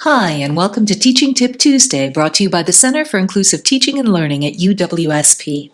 Hi, and welcome to Teaching Tip Tuesday, brought to you by the Center for Inclusive Teaching and Learning at UWSP.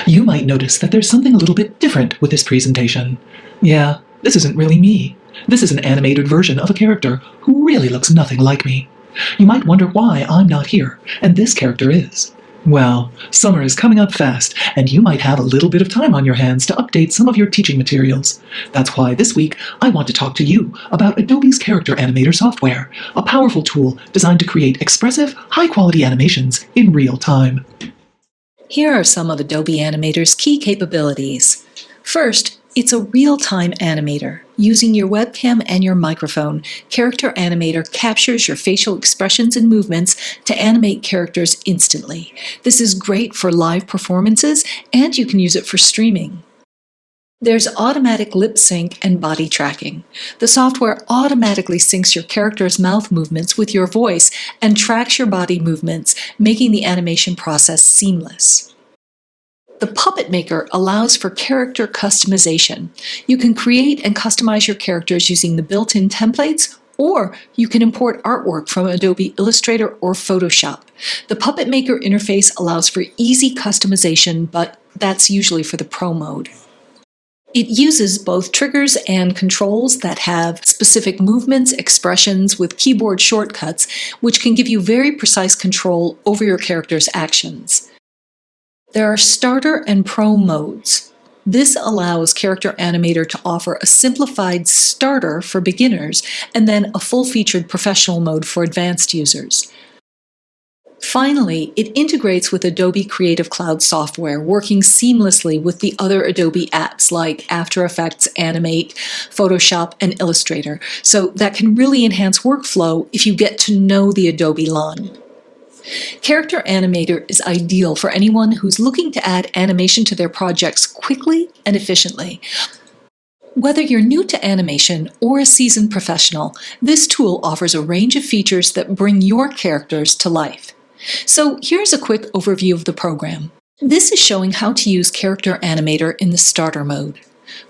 You might notice that there's something a little bit different with this presentation. Yeah, this isn't really me. This is an animated version of a character who really looks nothing like me. You might wonder why I'm not here, and this character is. Well, summer is coming up fast, and you might have a little bit of time on your hands to update some of your teaching materials. That's why this week I want to talk to you about Adobe's Character Animator software, a powerful tool designed to create expressive, high-quality animations in real time. Here are some of Adobe Animator's key capabilities. First, it's a real-time animator. Using your webcam and your microphone, Character Animator captures your facial expressions and movements to animate characters instantly. This is great for live performances, and you can use it for streaming. There's automatic lip sync and body tracking. The software automatically syncs your character's mouth movements with your voice and tracks your body movements, making the animation process seamless. The Puppet Maker allows for character customization. You can create and customize your characters using the built-in templates, or you can import artwork from Adobe Illustrator or Photoshop. The Puppet Maker interface allows for easy customization, but that's usually for the Pro mode. It uses both triggers and controls that have specific movements, expressions with keyboard shortcuts, which can give you very precise control over your character's actions. There are Starter and Pro modes. This allows Character Animator to offer a simplified starter for beginners and then a full-featured professional mode for advanced users. Finally, it integrates with Adobe Creative Cloud software, working seamlessly with the other Adobe apps like After Effects, Animate, Photoshop, and Illustrator, so that can really enhance workflow if you get to know the Adobe line. Character Animator is ideal for anyone who's looking to add animation to their projects quickly and efficiently. Whether you're new to animation or a seasoned professional, this tool offers a range of features that bring your characters to life. So here's a quick overview of the program. This is showing how to use Character Animator in the starter mode.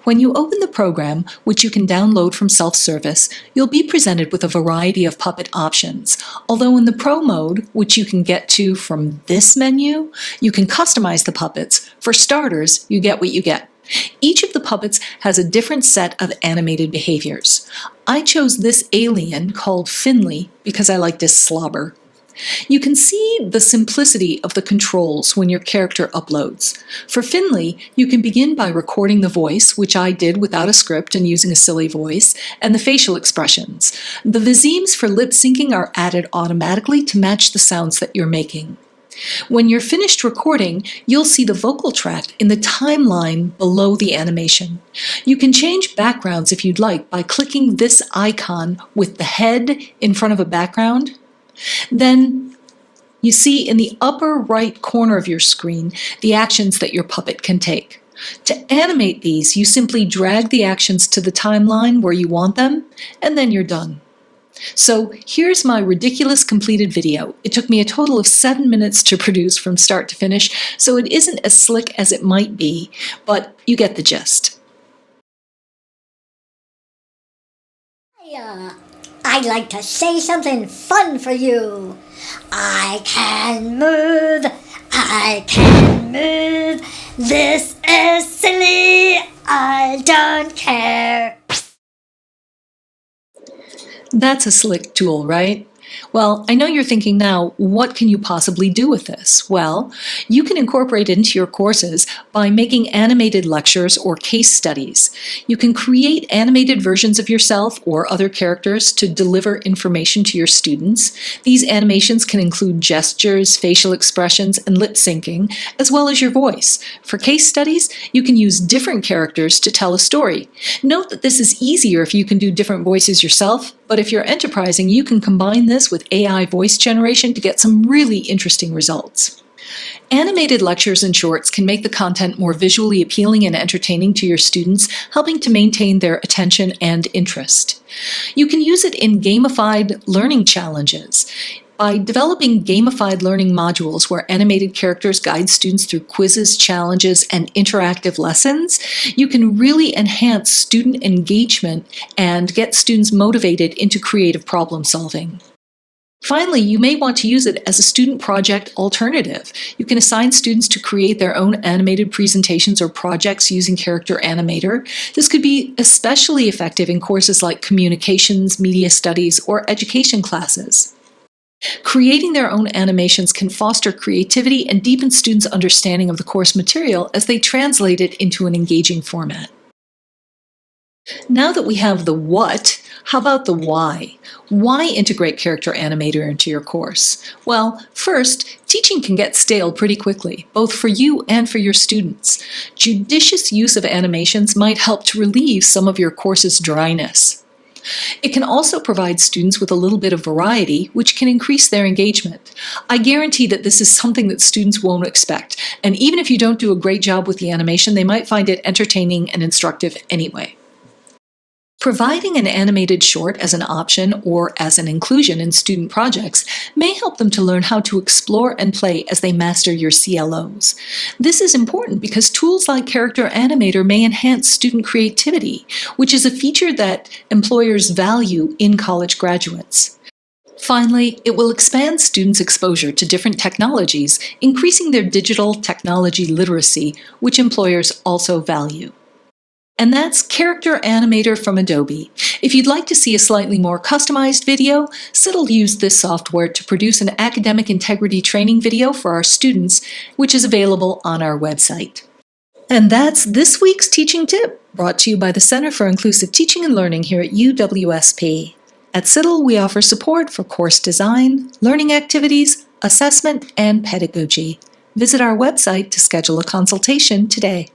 When you open the program, which you can download from self-service, you'll be presented with a variety of puppet options. Although in the Pro mode, which you can get to from this menu, you can customize the puppets. For starters, you get what you get. Each of the puppets has a different set of animated behaviors. I chose this alien called Finley because I liked his slobber. You can see the simplicity of the controls when your character uploads. For Finley, you can begin by recording the voice, which I did without a script and using a silly voice, and the facial expressions. The vizimes for lip syncing are added automatically to match the sounds that you're making. When you're finished recording, you'll see the vocal track in the timeline below the animation. You can change backgrounds if you'd like by clicking this icon with the head in front of a background. Then you see in the upper right corner of your screen the actions that your puppet can take. To animate these, you simply drag the actions to the timeline where you want them, and then you're done. So here's my ridiculous completed video. It took me a total of 7 minutes to produce from start to finish, so it isn't as slick as it might be, but you get the gist. I'd like to say something fun for you. I can move. This is silly. I don't care. That's a slick tool, right? Well, I know you're thinking now, what can you possibly do with this? Well, you can incorporate it into your courses by making animated lectures or case studies. You can create animated versions of yourself or other characters to deliver information to your students. These animations can include gestures, facial expressions, and lip syncing, as well as your voice. For case studies, you can use different characters to tell a story. Note that this is easier if you can do different voices yourself, but if you're enterprising, you can combine this with AI voice generation to get some really interesting results. Animated lectures and shorts can make the content more visually appealing and entertaining to your students, helping to maintain their attention and interest. You can use it in gamified learning challenges. By developing gamified learning modules where animated characters guide students through quizzes, challenges, and interactive lessons, you can really enhance student engagement and get students motivated into creative problem solving. Finally, you may want to use it as a student project alternative. You can assign students to create their own animated presentations or projects using Character Animator. This could be especially effective in courses like communications, media studies, or education classes. Creating their own animations can foster creativity and deepen students' understanding of the course material as they translate it into an engaging format. Now that we have the what, how about the why? Why integrate Character Animator into your course? Well, first, teaching can get stale pretty quickly, both for you and for your students. Judicious use of animations might help to relieve some of your course's dryness. It can also provide students with a little bit of variety, which can increase their engagement. I guarantee that this is something that students won't expect, and even if you don't do a great job with the animation, they might find it entertaining and instructive anyway. Providing an animated short as an option or as an inclusion in student projects may help them to learn how to explore and play as they master your CLOs. This is important because tools like Character Animator may enhance student creativity, which is a feature that employers value in college graduates. Finally, it will expand students' exposure to different technologies, increasing their digital technology literacy, which employers also value. And that's Character Animator from Adobe. If you'd like to see a slightly more customized video, Siddle used this software to produce an academic integrity training video for our students, which is available on our website. And that's this week's teaching tip, brought to you by the Center for Inclusive Teaching and Learning here at UWSP. At Siddle, we offer support for course design, learning activities, assessment, and pedagogy. Visit our website to schedule a consultation today.